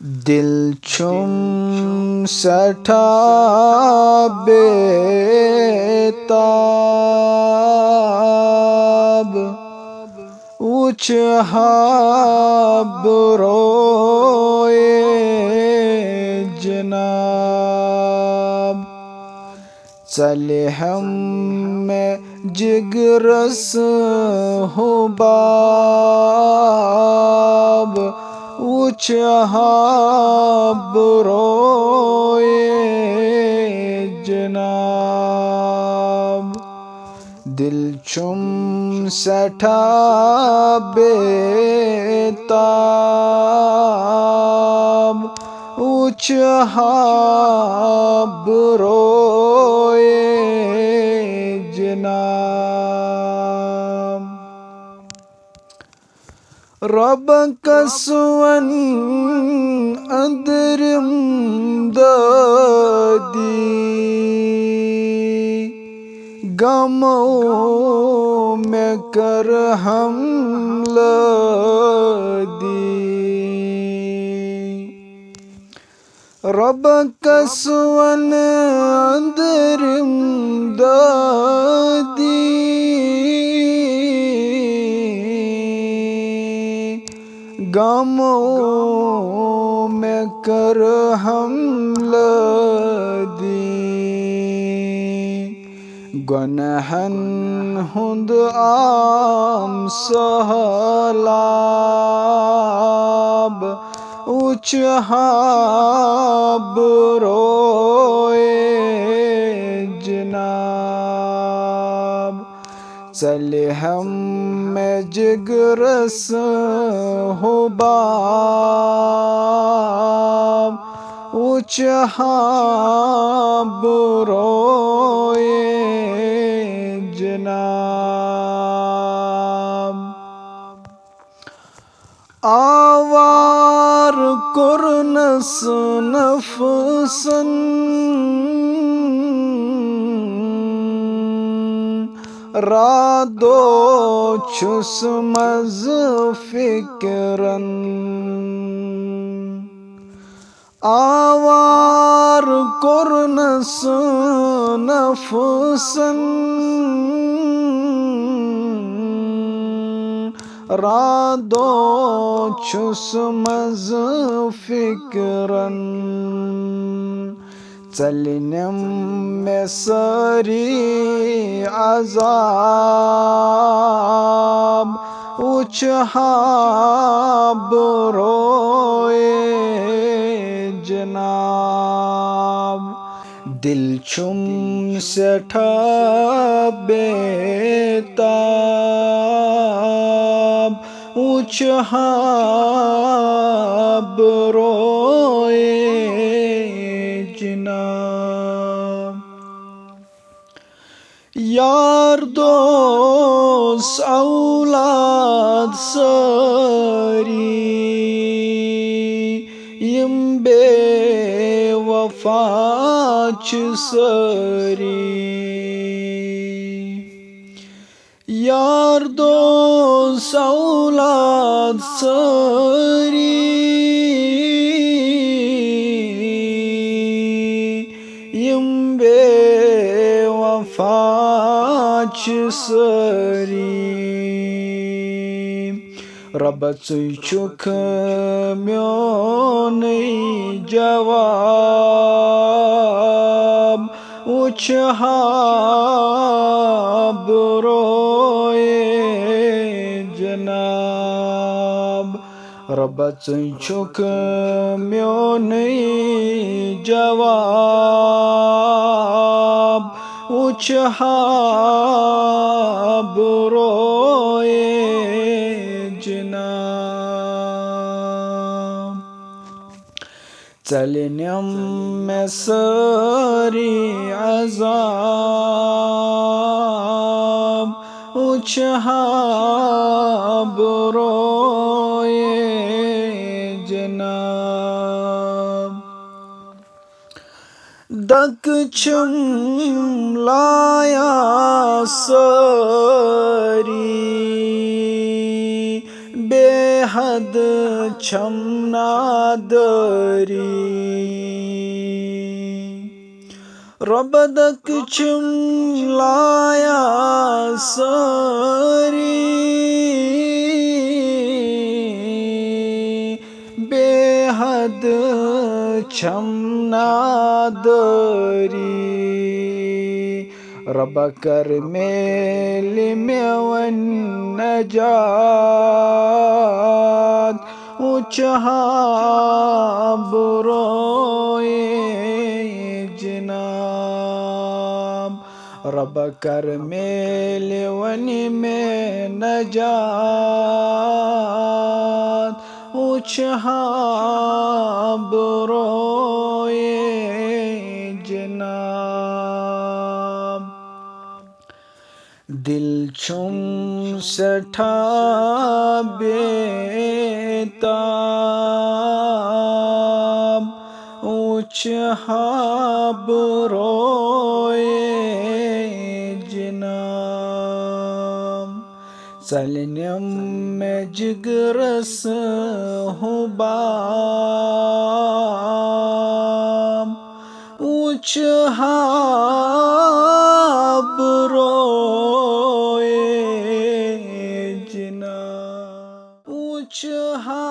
दिल छुम सठा बेताब उच हाब रोए जनाब चले हम में जिगरस हुबाब उच हाब रोए जनाब दिल छुम सठा बेताब उच हाब रोए जनाब रब कसवन अंदरम दादी गमो में कर हमला दी रब कसवन अंदरम दादी गमो में कर हमला दी गुनहन हुंद आम सहलाब उच हाब रोए जनाब चले हम में जिगरस हुबाब उच हाब रोए जनाब आवार कुरनस नफसन रादो छुस मज फिक्रन आवार कुरनस नफसन रादो छुस मज फिक्रन चलनम में सरी अजाब उच हाब रोए जनाब दिल छुम सठा बेताब उच हाब रोए जनाब यार दोस्त औलाद सारी यम बेवफा छ सारी यार दोस्त औलाद सारी यम बेवफा छ सारी रब चुख म्योन जवाब उच हाब रोए जनाब रब चुख म्योन जवाब उच हाब रोए जनाब चलनम में सारी अजाब उच हाब रोए जनाब दक छुम लाया सारी बेहद छमनादरी रबदक छुम लाया सारी बेहद छमनादरी रब कर मेल में वन नजात उचहा बुरोए जनाब रब कर मेल वन में नजात उचहा बुरोए जनाब दिल छुम सठा बेताब उचहा बुरोए जनाब सलनम में जिगरस हूँ बाम उचहा बुरोए जनाब उचहा